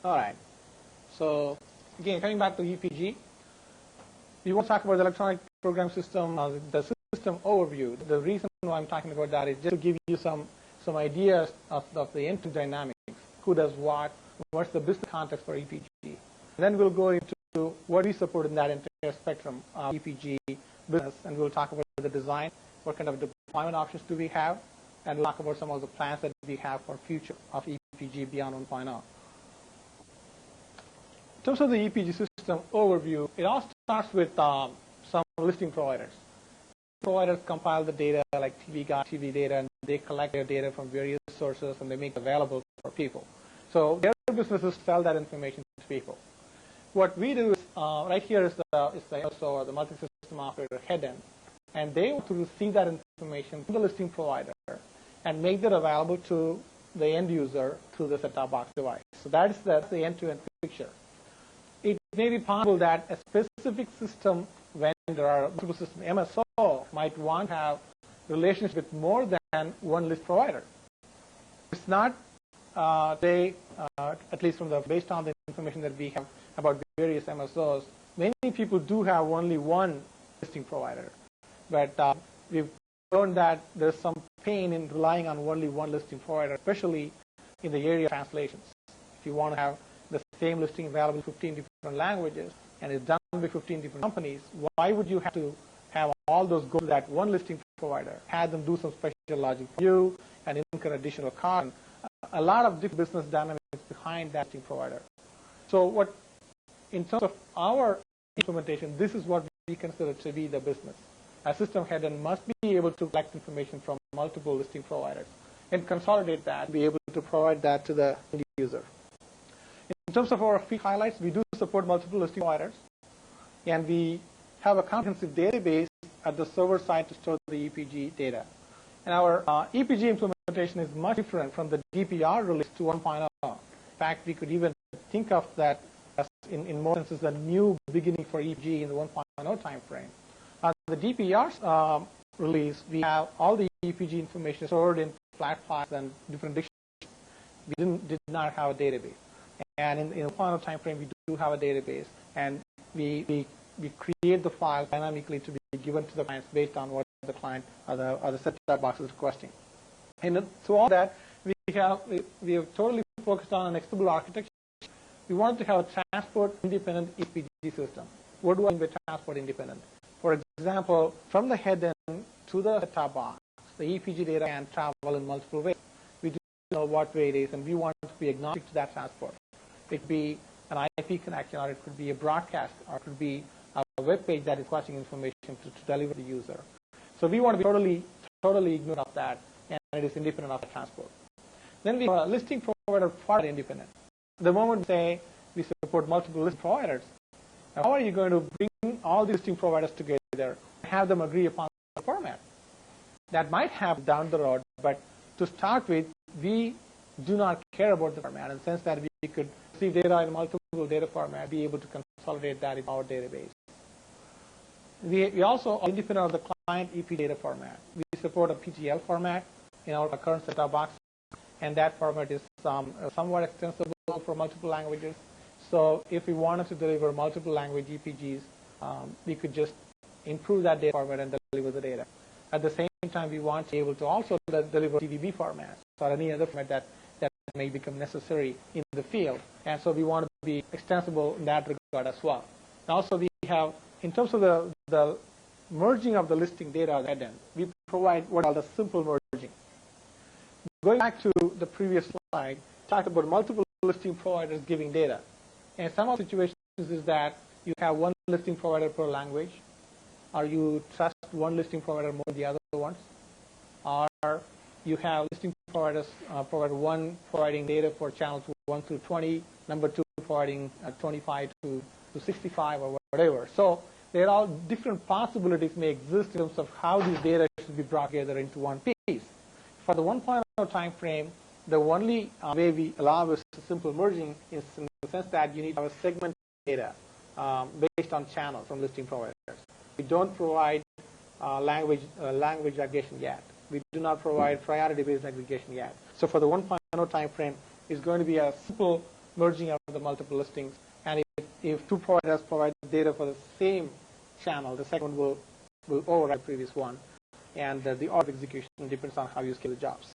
All right. So again, coming back to EPG, we want to talk about the electronic program system, the system overview. The reason why I'm talking about that is just to give you some ideas of the end-to-end dynamics. Who does what? What's the business context for EPG? And then we'll go into what we support in that entire spectrum of EPG business, and we'll talk about the design, what kind of deployment options do we have, and we'll talk about some of the plans that we have for future of EPG beyond 1.0. In terms of the EPG system overview, it all starts with some listing providers. Providers compile the data like TV data, and they collect their data from various sources and they make it available for people. So their business is to sell that information to people. What we do is, right here is the MSO, or the multi-system operator head end, and they want to receive that information from the listing provider and make that available to the end user through the set-top box device. So that's the end-to-end picture. It may be possible that a specific system vendor or multiple system MSO might want to have relations with more than one list provider. It's not at least based on the information that we have about various MSOs, many people do have only one listing provider. But we've learned that there's some pain in relying on only one listing provider, especially in the area of translations. If you want to have the same listing available in 15 different languages and it's done by 15 different companies, why would you have to have all those go to that one listing provider, have them do some special logic for you and incur additional cost? A lot of different business dynamics behind that listing provider. So in terms of our implementation, this is what we consider to be the business. A system head end must be able to collect information from multiple listing providers and consolidate that, be able to provide that to the end user. In terms of our feature highlights, we do support multiple listing providers, and we have a comprehensive database at the server side to store the EPG data. And our EPG implementation is much different from the DPR release to 1.0. In fact, we could even think of that as, in more senses, a new beginning for EPG in the 1.0 time frame. The DPR release, we have all the EPG information stored in flat files and different dictionaries. We did not have a database. And in the final time frame, we do have a database, and we create the file dynamically to be given to the clients based on what the client or the set-top box is requesting. And through all that, we have totally focused on an extensible architecture. We wanted to have a transport-independent EPG system. What do I mean by transport-independent? For example, from the head end to the set-top box, the EPG data can travel in multiple ways. We do know what way it is, and we want to be agnostic to that transport. It could be an IP connection, or it could be a broadcast, or it could be a web page that is requesting information to deliver to the user. So we want to be totally ignorant of that, and it is independent of the transport. Then we have a listing provider far independent. The moment we say we support multiple listing providers, how are you going to bring all the listing providers together and have them agree upon the format? That might happen down the road, but to start with, we do not care about the format in the sense that we could receive data in multiple data formats, be able to consolidate that in our database. We also are independent of the client EP data format. We support a PGL format in our current set-top box, and that format is somewhat extensible for multiple languages. So if we wanted to deliver multiple language EPGs, we could just improve that data format and deliver the data. At the same time, we want to be able to also deliver TVB formats or any other format that may become necessary in the field. And so we want to be extensible in that regard as well. And also we have, in terms of the merging of the listing data at the head end, we provide what are the simple merging. Going back to the previous slide, talked about multiple listing providers giving data. And some of the situations is that you have one listing provider per language, or you trust one listing provider more than the other ones, or you have listing providers providing data for channels 1 through 20, number 2 providing 25 to 65 or whatever. So there are all different possibilities may exist in terms of how these data should be brought together into one piece. For the 1.0 time frame, the only way we allow is simple merging is in the sense that you need to have a segment data based on channels from listing providers. We don't provide language aggregation yet. We do not provide priority-based aggregation yet. So for the 1.0 time frame, it's going to be a simple merging out the multiple listings. And if two providers provide data for the same channel, the second one will override the previous one. And the order of execution depends on how you scale the jobs.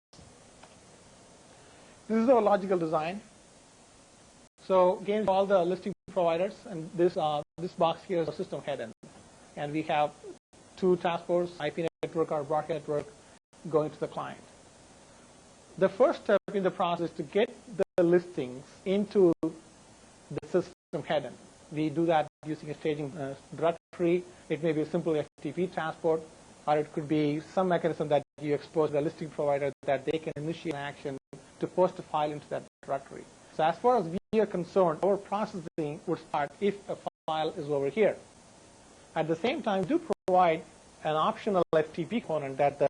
This is our logical design. So again, all the listing providers, and this box here is our system head-end. And we have two transports, IP network or broadcast network, going to the client. The first step in the process is to get the listings into the system head-end. We do that using a staging directory. It may be a simple FTP transport, or it could be some mechanism that you expose the listing provider that they can initiate an action to post a file into that directory. So as far as we are concerned, our processing would start if a file is over here. At the same time, we do provide an optional FTP component that the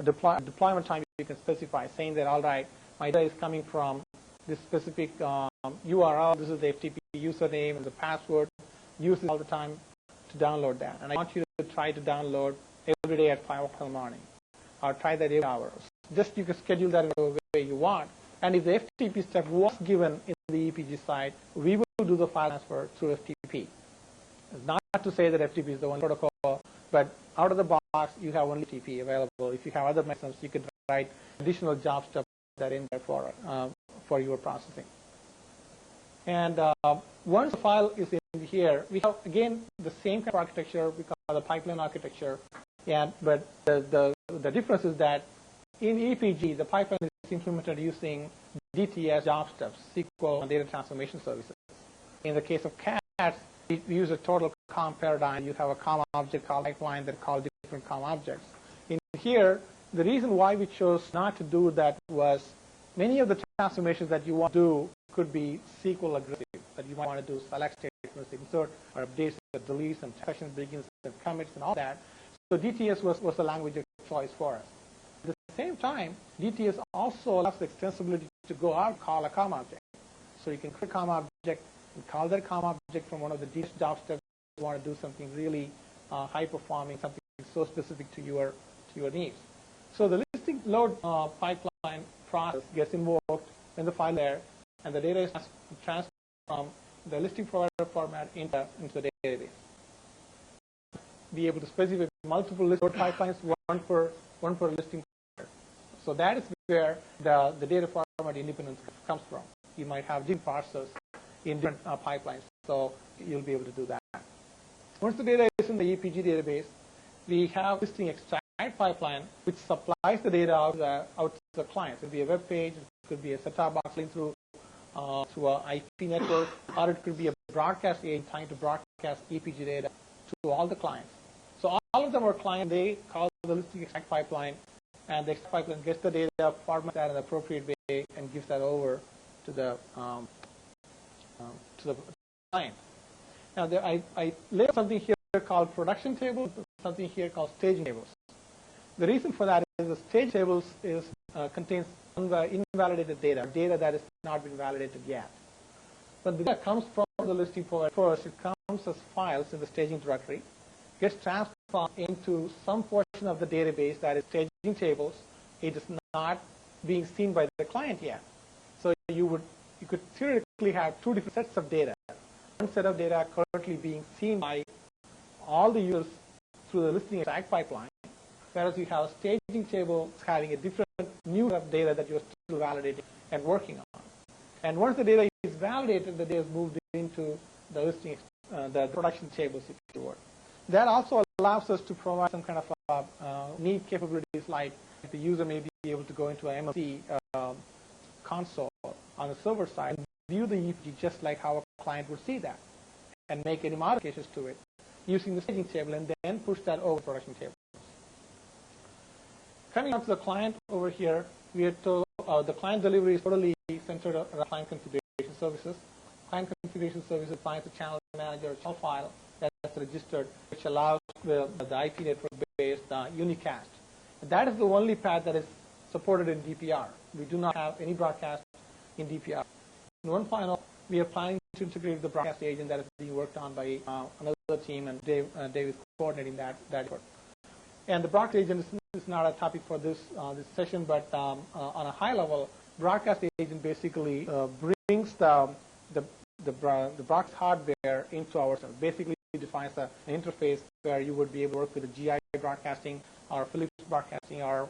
deployment time you can specify, saying that, all right, my data is coming from this specific URL. This is the FTP username and the password. Use it all the time to download that. And I want you to try to download every day at 5 o'clock in the morning, or try that every hour. Just you can schedule that in the way you want. And if the FTP step was given in the EPG side, we will do the file transfer through FTP. It's not to say that FTP is the one protocol, but out of the box, you have only FTP available. If you have other mechanisms, you could write additional job steps that are in there for your processing. And once the file is in here, we have, again, the same kind of architecture. We call it the pipeline architecture. But the difference is that in EPG, the pipeline is implemented using DTS job steps, SQL and data transformation services. In the case of CATS, we use a total COM paradigm. You have a COM object called pipeline that calls different COM objects. In here, the reason why we chose not to do that was many of the transformations that you want to do could be SQL aggressive, that you might want to do select statements, insert or updates, and deletes, and sessions begins and commits and all that. So DTS was the language of choice for us. At the same time, DTS also allows the extensibility to go out and call a COM object. So you can create a COM object and call that COM object from one of the DTS job steps. You want to do something really high-performing, something so specific to your needs. So the listing load pipeline process gets invoked in the file layer, and the data is transferred from the listing provider format into the database. Be able to specify multiple list load pipelines, one per listing provider. So that is where the data format independence comes from. You might have different parsers in different pipelines, so you'll be able to do that. Once the data is in the EPG database, we have listing extract pipeline, which supplies the data out to the client. It could be a web page, it could be a set-top box link through an IP network, or it could be a broadcast agent trying to broadcast EPG data to all the clients. So all of them are clients. They call the listing extract pipeline, and the extract pipeline gets the data, formats that in an appropriate way, and gives that over to the client. Now, I laid something here called production tables, something here called staging tables. The reason for that is the stage tables contains invalidated data that has not been validated yet. When the data comes from the listing provider first, it comes as files in the staging directory, gets transformed into some portion of the database that is staging tables. It is not being seen by the client yet. So you could theoretically have two different sets of data. One set of data currently being seen by all the users through the listing extract pipeline, whereas you have a staging table having a different new set of data that you're still validating and working on. And once the data is validated, the data is moved into the listing, the production tables, if you will. That also allows us to provide some kind of neat capabilities, like the user may be able to go into an MLC console on the server side and view the EPG just like how a client would see that, and make any modifications to it using the staging table, and then push that over production table. Coming on to the client over here, we are told the client delivery is totally centered around client configuration services. Client configuration services finds a channel manager channel file that's registered, which allows the IP network-based unicast. And that is the only path that is supported in DPR. We do not have any broadcast in DPR. In one final, we are planning to integrate the broadcast agent that is being worked on by another team, and Dave is coordinating that effort. And the broadcast agent is not a topic for this session, but on a high level, broadcast agent basically brings brings the box hardware into our system. Basically, it defines an interface where you would be able to work with the GI broadcasting or Philips broadcasting or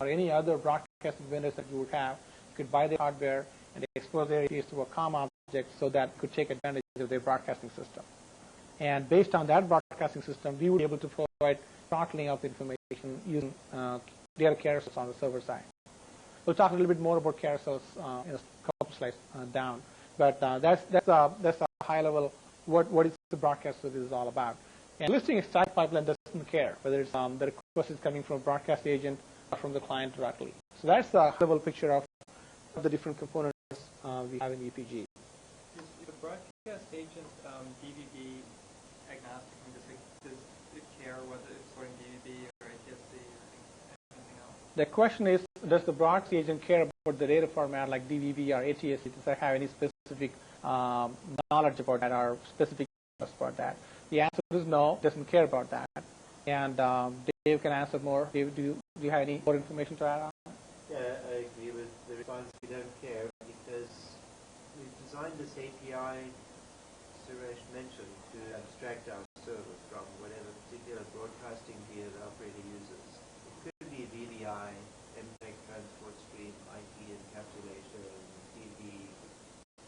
any other broadcasting vendors that you would have. You could buy the hardware and expose their APs to a COM object so that it could take advantage of their broadcasting system. And based on that broadcasting system, we would be able to provide throttling of information using data carousels on the server side. We'll talk a little bit more about carousels in a couple slides down. But that's a high level what is the broadcast service is all about. And listing extract pipeline doesn't care whether it's the request is coming from a broadcast agent or from the client directly. So that's a high level picture of the different components we have in EPG. Is the broadcast agent DVB agnostic? Does it care whether it's storing DVB or ATSC or anything else? The question is, does the broadcast agent care about the data format like DVB or ATSC? Does it have any specific knowledge about that or specific about that? The answer is no, it doesn't care about that. And Dave can answer more. Dave, do you have any more information to add on? Yeah, I agree with the response. We don't care because we've designed this API, Suresh mentioned, to abstract our server from whatever particular broadcasting gear the operator uses. It could be VDI, MPEG transport stream, IP encapsulation, DB,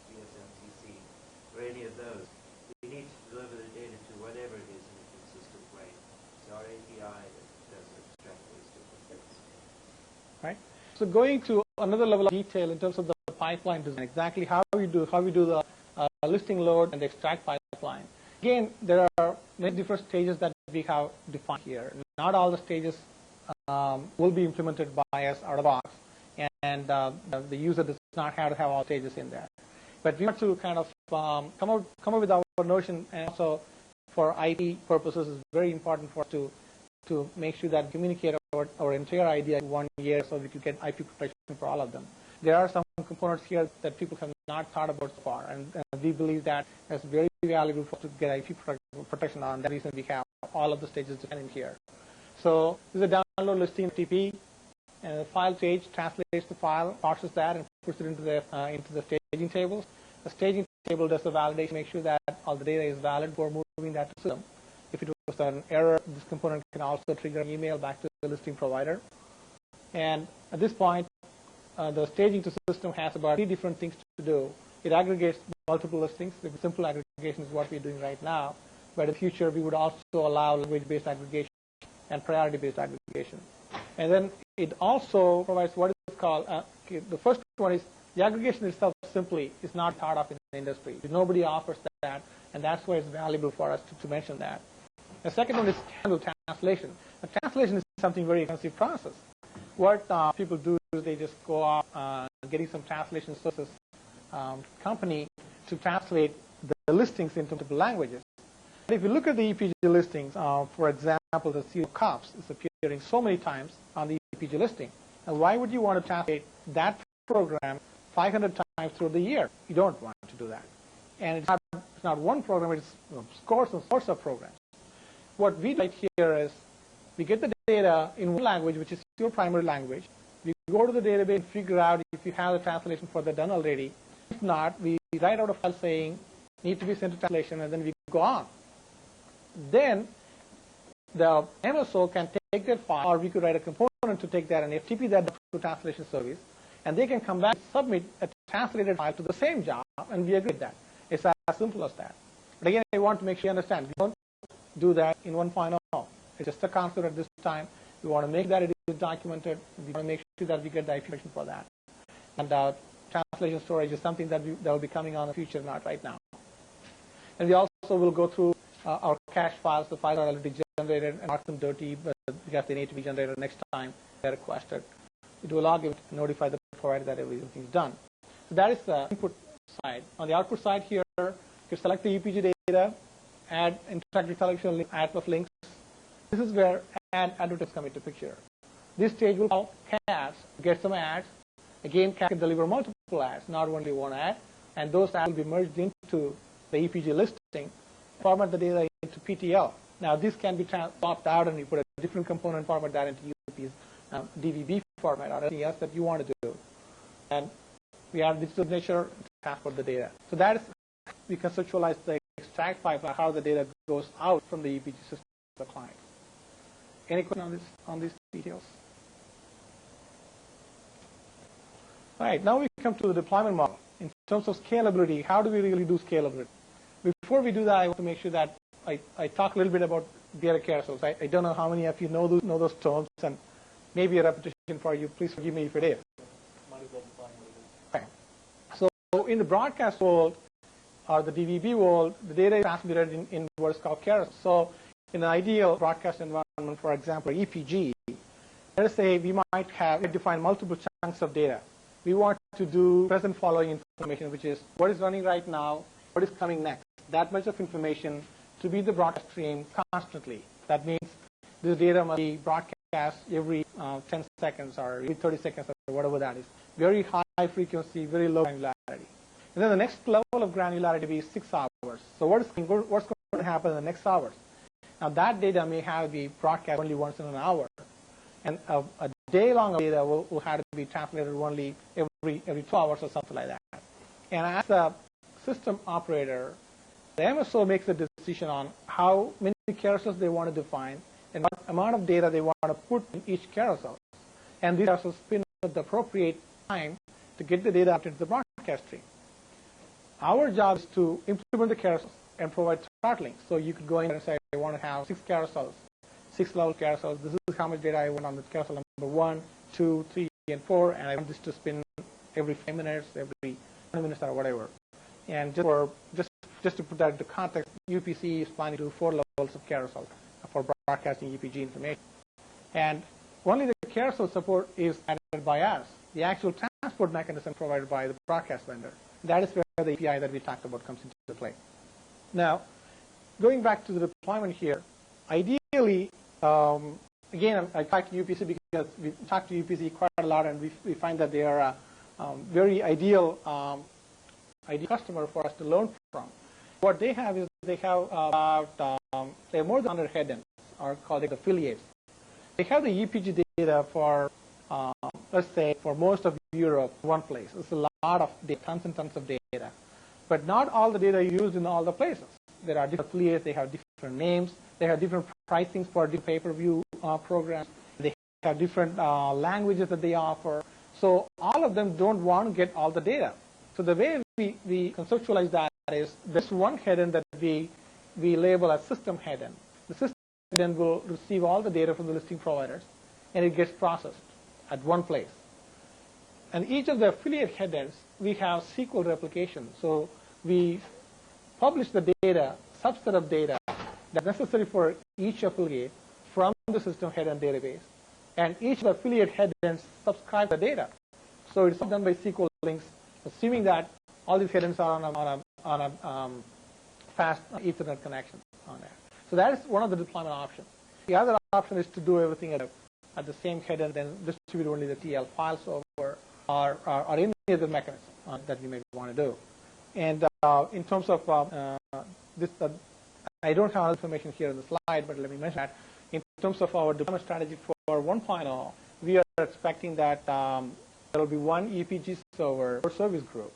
GSMCC, or any of those. We need to deliver the data to whatever it is in a consistent way. It's our API that does abstract those different things. Right. So going to another level of detail in terms of the pipeline design, exactly how we do the listing load and the extract pipeline. Again, there are many different stages that we have defined here. Not all the stages will be implemented by us out of the box, and the user does not have to have all stages in there. But we want to kind of come up with our notion, and also for IP purposes, it's very important for us to make sure that we communicate our entire idea in 1 year so we can get IP protection for all of them. There are some components here that people have not thought about so far, and we believe that it's very valuable for us to get IP protection on. That reason we have all of the stages defined in here. So this is a download listing FTP, and the file stage translates the file, parses that, and puts it into the staging tables. The staging table does the validation, make sure that all the data is valid before moving that to the system. If it was an error, this component can also trigger an email back to the listing provider. And at this point, the staging to system has about 3 different things to do. It aggregates multiple listings. Simple aggregation is what we're doing right now. But in the future, we would also allow language-based aggregation and priority-based aggregation. And then it also provides what is called, the first one is the aggregation itself simply is not thought of in the industry. Nobody offers that, and that's why it's valuable for us to mention that. The second one is translation. The translation is something very expensive process. What people do is they just go off getting some translation services company to translate the listings into multiple languages. If you look at the EPG listings, for example, the CO COPS is appearing so many times on the EPG listing. And why would you want to translate that program 500 times through the year? You don't want to do that. And it's not one program, it's scores and scores of programs. What we do here is we get the data in one language, which is your primary language. We go to the database and figure out if you have the translation for that done already. If not, we write out a file saying need to be sent to translation, and then we go on. Then the MSO can take that file, or we could write a component to take that and FTP that to translation service, and they can come back and submit a translated file to the same job, and we agree with that. It's as simple as that. But again, I want to make sure you understand, we don't do that in one final. It's just a concept at this time. We want to make that it is documented. We want to make sure that we get the information for that. And translation storage is something that will be coming on in the future, not right now. And we also will go through our cache files. The files are already generated and mark them dirty, but because they need to be generated next time they're requested. It will log it and notify the provider that everything's done. So that is the input side. On the output side here, you select the EPG data, add interactive selection, add of links. This is where add advertisements come into picture. This stage will call cache, get some ads. Again, cache can deliver multiple ads, not only one ad, and those ads will be merged into the EPG listing, format the data into PTL. Now, this can be swapped out, and you put a different component, format that into UP's DVB format or anything else that you want to do. And We add digital signature to transport the data. So that is, we conceptualize the extract pipeline, how the data goes out from the EPG system to the client. Any question on these details? All right, now we come to the deployment model. In terms of scalability, how do we really do scalability? Before we do that, I want to make sure that I talk a little bit about data carousels. I don't know how many of you know those terms, and maybe a repetition for you. Please forgive me if it is. Okay. So in the broadcast world, or the DVB world, the data is transmitted in what is called carousels. So in an ideal broadcast environment, for example, EPG, let us say we might have defined multiple chunks of data. We want to do present following information, which is what is running right now, what is coming next. That much of information to be the broadcast stream constantly. That means this data must be broadcast every 10 seconds or every 30 seconds or whatever that is. Very high frequency, very low granularity. And then the next level of granularity is 6 hours. So what's going to happen in the next hours? Now that data may have to be broadcast only once in an hour. And a day-long data will have to be translated only every 2 hours or something like that. And as a system operator, the MSO makes a decision on how many carousels they want to define and what amount of data they want to put in each carousel. And these carousels spin at the appropriate time to get the data out into the broadcast stream. Our job is to implement the carousels and provide throttling. So you could go in and say, I want to have 6 carousels, 6 level carousels. This is how much data I want on the carousel number 1, 2, 3, and 4, and I want this to spin every 5 minutes, every 20 minutes, or whatever. And just to put that into context, UPC is planning to do 4 levels of carousel for broadcasting EPG information. And only the carousel support is added by us. The actual transport mechanism provided by the broadcast vendor. That is where the API that we talked about comes into play. Now, going back to the deployment here, ideally, again, I talked to UPC because we talked to UPC quite a lot, and we find that they are a very ideal customer for us to learn from. What they have is they have they have more than 100 headends, or called affiliates. They have the EPG data for, let's say, for most of Europe, one place. It's a lot of data, tons and tons of data. But not all the data is used in all the places. There are different affiliates. They have different names. They have different pricings for different pay-per-view programs. They have different languages that they offer. So all of them don't want to get all the data. So the way we conceptualize that is this one headend that we label as system headend. The system headend will receive all the data from the listing providers, and it gets processed at one place. And each of the affiliate headends, we have SQL replication. So we publish the data, subset of data that's necessary for each affiliate from the system headend database. And each of the affiliate headends subscribe the data. So it's done by SQL links, assuming that all these headends are on a fast Ethernet connection on there. So that is one of the deployment options. The other option is to do everything at the same headend, then distribute only the TL files over, or any other mechanism that you may want to do. And in terms of this, I don't have all information here in the slide, but let me mention that in terms of our deployment strategy for 1.0, we are expecting that there will be one EPG server or service group,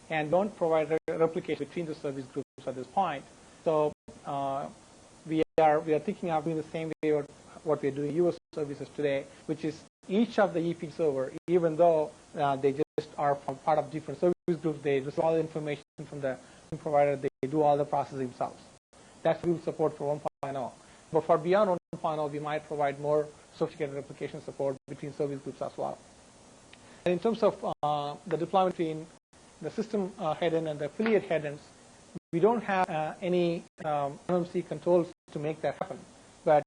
and don't provide replication between the service groups at this point. So we are thinking of doing the same way what we are doing US services today, which is each of the EPG server, even though they just are part of different service groups, they receive all the information from the provider, they do all the processing themselves. That's what we will support for 1.0. But for beyond 1.0, we might provide more sophisticated replication support between service groups as well. And in terms of the deployment between the system headend and the affiliate headends, we don't have any MMC controls to make that happen. But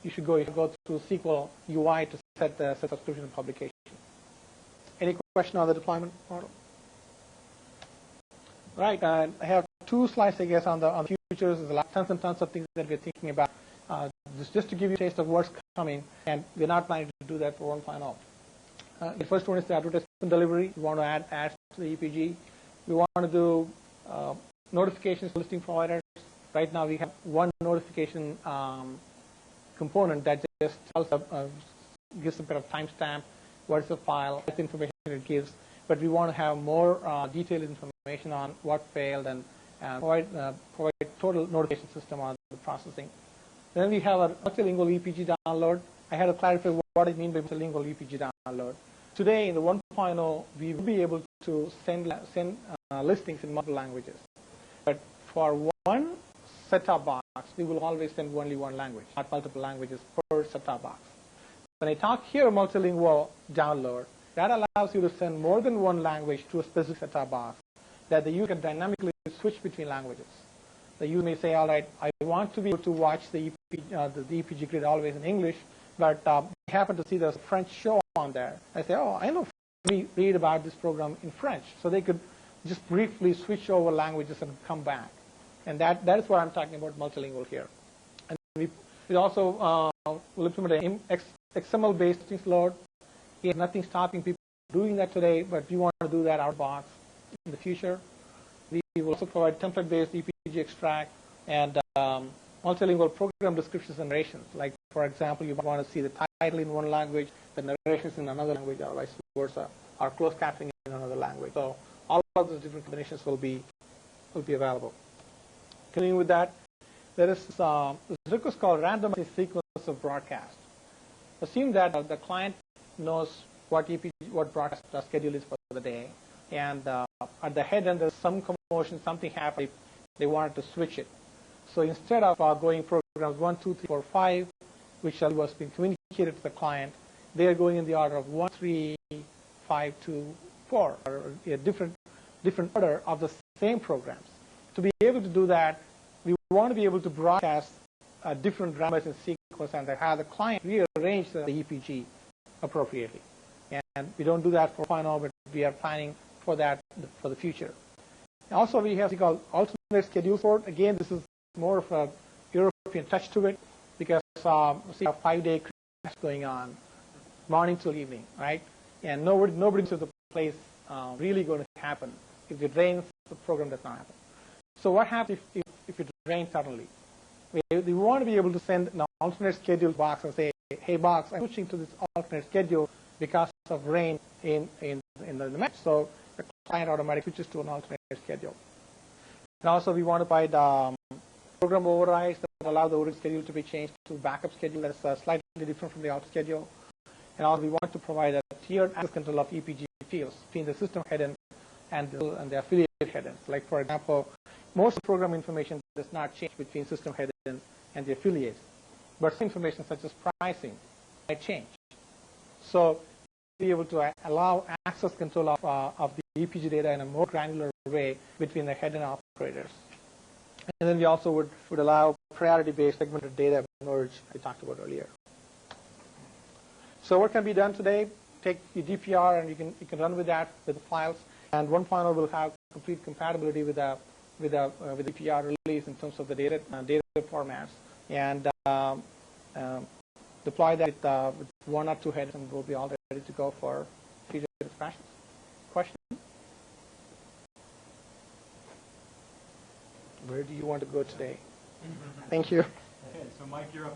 you should go through SQL UI to set the subscription and publication. Any question on the deployment model? Right. I have 2 slides, I guess, on the futures. There's tons and tons of things that we're thinking about. Just to give you a taste of what's coming, and we're not planning to do that for 1.0. The first one is the advertisement delivery. We want to add ads to the EPG. We want to do notifications to listing providers. Right now, we have one notification component that just tells gives a bit of timestamp, what is the file, what information it gives. but we want to have more detailed information on what failed and provide total notification system on the processing. Then we have a multilingual EPG download. I had to clarify what I mean by multilingual EPG download. Today, in the 1.0, we will be able to send listings in multiple languages. But for one set-top box, we will always send only one language, not multiple languages per set-top box. When I talk here multilingual download, that allows you to send more than one language to a specific set-top box that the user can dynamically switch between languages. The user may say, all right, I want to be able to watch the EPG grid always in English, but I happen to see there's a French show on there. I say, oh, I know read about this program in French. So they could just briefly switch over languages and come back. And that is what I'm talking about multilingual here. And we also will implement an XML-based load. There's nothing stopping people doing that today, but we want to do that out of the box in the future. We will also provide template-based EPG extract and multilingual program descriptions and narrations. Like, for example, you want to see the title in one language, the narrations in another language, or vice versa, or closed captioning in another language. So all of those different combinations will be available. Continuing with that, there is this request called randomizing sequence of broadcast. Assume that the client knows what broadcast schedule is for the day, and at the head end there's some commotion, something happened, they wanted to switch it. So instead of going programs 1, 2, 3, 4, 5, which was being communicated to the client, they are going in the order of 1, 3, 5, 2, 4, or a different order of the same programs. To be able to do that, we want to be able to broadcast a different randomizing sequence and have the client rearrange the EPG appropriately. And we don't do that for final, but we are planning for that for the future. Also, we have something called alternate schedule port. Again, this is more of a European touch to it because we see a 5-day crash going on, morning till evening, right? And nobody to the place really going to happen. If it rains, the program does not happen. So what happens if it rains suddenly? We want to be able to send an alternate schedule box and say, hey box, I'm switching to this alternate schedule because of rain in the match. So the client automatically switches to an alternate schedule. And also we want to provide program overrides that allow the original schedule to be changed to backup schedule that's slightly different from the auto schedule. And also we want to provide a tiered access control of EPG fields between the system head and the affiliate head ends. Like, for example, most program information does not change between system head ends and the affiliates, but some information such as pricing might change. So be able to allow access control of the EPG data in a more granular way between the head and operators. And then we also would allow priority-based segmented data merge I talked about earlier. So what can be done today? Take your DPR and you can run with that with the files. And 1.0 will have complete compatibility with the DPR release in terms of the data formats, and deploy that with 1 or 2 heads, and we'll be all ready to go for future discussions. Question? Where do you want to go today? Thank you. Okay, so Mike, you're up.